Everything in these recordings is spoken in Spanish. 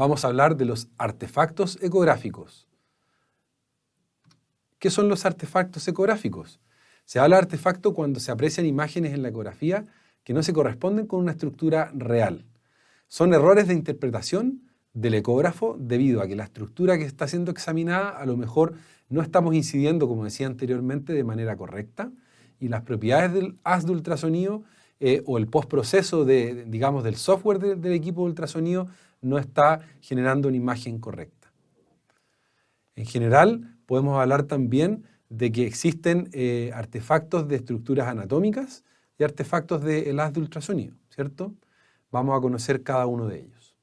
vamos a hablar de los artefactos ecográficos. ¿Qué son los artefactos ecográficos? Se habla de artefacto cuando se aprecian imágenes en la ecografía que no se corresponden con una estructura real. Son errores de interpretación del ecógrafo debido a que la estructura que está siendo examinada a lo mejor no estamos incidiendo, como decía anteriormente, de manera correcta, y las propiedades del haz de ultrasonido o el postproceso digamos, del software del equipo de ultrasonido no está generando una imagen correcta. En general, podemos hablar también de que existen artefactos de estructuras anatómicas y artefactos del haz de ultrasonido, ¿cierto? Vamos a conocer cada uno de ellos.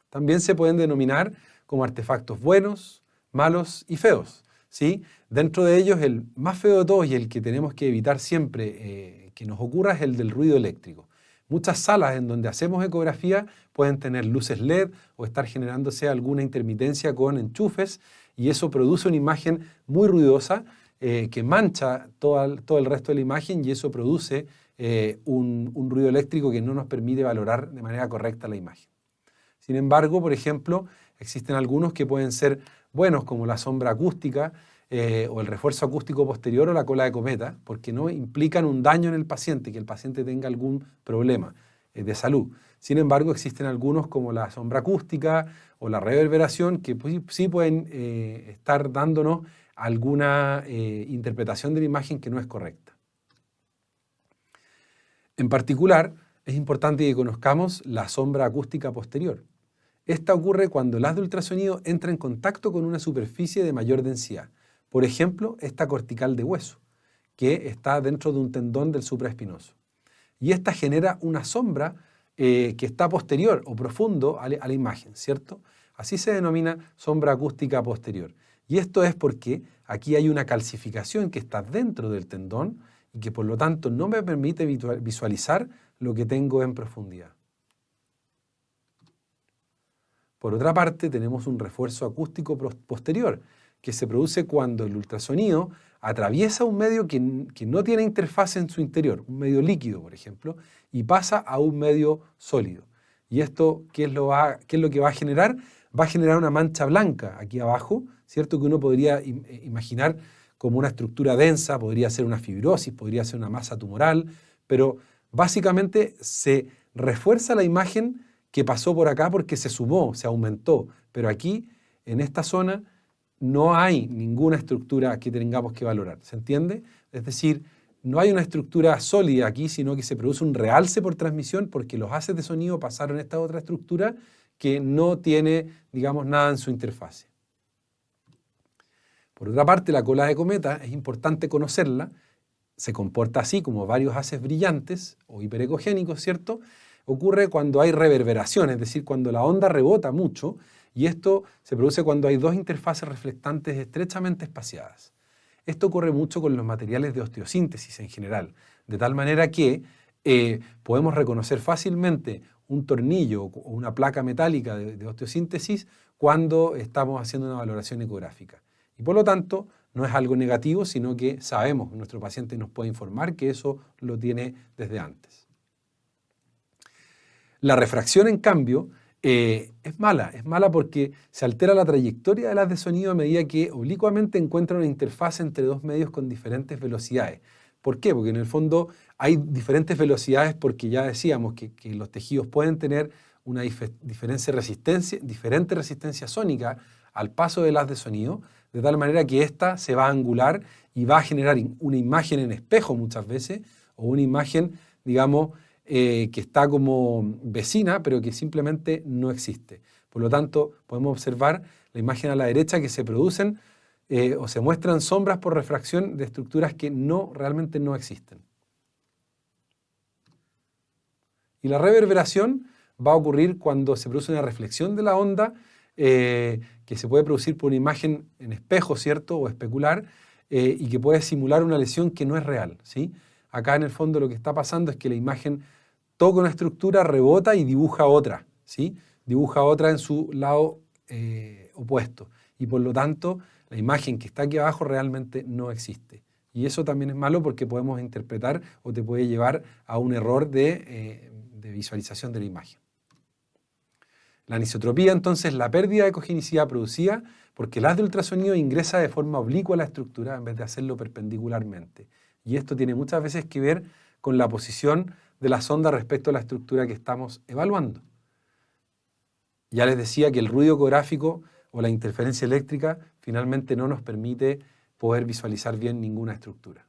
También se pueden denominar como artefactos buenos, malos y feos, ¿sí? Dentro de ellos, el más feo de todos y el que tenemos que evitar siempre que nos ocurra es el del ruido eléctrico. Muchas salas en donde hacemos ecografía pueden tener luces LED o estar generándose alguna intermitencia con enchufes y eso produce una imagen muy ruidosa que mancha todo el resto de la imagen y eso produce un ruido eléctrico que no nos permite valorar de manera correcta la imagen. Sin embargo, por ejemplo, existen algunos que pueden ser buenos como la sombra acústica o el refuerzo acústico posterior o la cola de cometa, porque no implican un daño en el paciente, que el paciente tenga algún problema de salud. Sin embargo, existen algunos como la sombra acústica o la reverberación que sí pueden estar dándonos alguna interpretación de la imagen que no es correcta. En particular, es importante que conozcamos la sombra acústica posterior. Esta ocurre cuando el haz de ultrasonido entra en contacto con una superficie de mayor densidad. Por ejemplo, esta cortical de hueso, que está dentro de un tendón del supraespinoso. Y esta genera una sombra que está posterior o profundo a la imagen, ¿cierto? Así se denomina sombra acústica posterior. Y esto es porque aquí hay una calcificación que está dentro del tendón y que por lo tanto no me permite visualizar lo que tengo en profundidad. Por otra parte, tenemos un refuerzo acústico posterior, que se produce cuando el ultrasonido atraviesa un medio que no tiene interfaz en su interior, un medio líquido, por ejemplo, y pasa a un medio sólido. ¿Y esto qué es lo que va a generar? Va a generar una mancha blanca aquí abajo, ¿cierto? Que uno podría imaginar como una estructura densa, podría ser una fibrosis, podría ser una masa tumoral, pero básicamente se refuerza la imagen que pasó por acá porque se sumó, se aumentó, pero aquí, en esta zona, no hay ninguna estructura que tengamos que valorar, ¿se entiende? Es decir, no hay una estructura sólida aquí, sino que se produce un realce por transmisión porque los haces de sonido pasaron a esta otra estructura que no tiene, digamos, nada en su interfase. Por otra parte, la cola de cometa es importante conocerla, se comporta así como varios haces brillantes o hiperecogénicos, ¿cierto? Ocurre cuando hay reverberación, es decir, cuando la onda rebota mucho, y esto se produce cuando hay dos interfaces reflectantes estrechamente espaciadas. Esto ocurre mucho con los materiales de osteosíntesis en general, de tal manera que podemos reconocer fácilmente un tornillo o una placa metálica de osteosíntesis cuando estamos haciendo una valoración ecográfica. Y por lo tanto, no es algo negativo, sino que sabemos, nuestro paciente nos puede informar que eso lo tiene desde antes. La refracción, en cambio, es mala porque se altera la trayectoria del haz de sonido a medida que oblicuamente encuentra una interfaz entre dos medios con diferentes velocidades. ¿Por qué? Porque en el fondo hay diferentes velocidades porque ya decíamos que los tejidos pueden tener una diferente resistencia sónica al paso del haz de sonido, de tal manera que ésta se va a angular y va a generar una imagen en espejo muchas veces, o una imagen, digamos, que está como vecina, pero que simplemente no existe. Por lo tanto, podemos observar la imagen a la derecha que se producen o se muestran sombras por refracción de estructuras que realmente no existen. Y la reverberación va a ocurrir cuando se produce una reflexión de la onda que se puede producir por una imagen en espejo, ¿cierto? O especular, y que puede simular una lesión que no es real, ¿sí? Acá en el fondo lo que está pasando es que la imagen toca una estructura, rebota y dibuja otra, ¿sí? Dibuja otra en su lado opuesto. Y por lo tanto, la imagen que está aquí abajo realmente no existe. Y eso también es malo porque podemos interpretar o te puede llevar a un error de visualización de la imagen. La anisotropía, entonces, es la pérdida de cogenicidad producida porque el haz de ultrasonido ingresa de forma oblicua a la estructura en vez de hacerlo perpendicularmente. Y esto tiene muchas veces que ver con la posición de la sonda respecto a la estructura que estamos evaluando. Ya les decía que el ruido ecográfico o la interferencia eléctrica finalmente no nos permite poder visualizar bien ninguna estructura.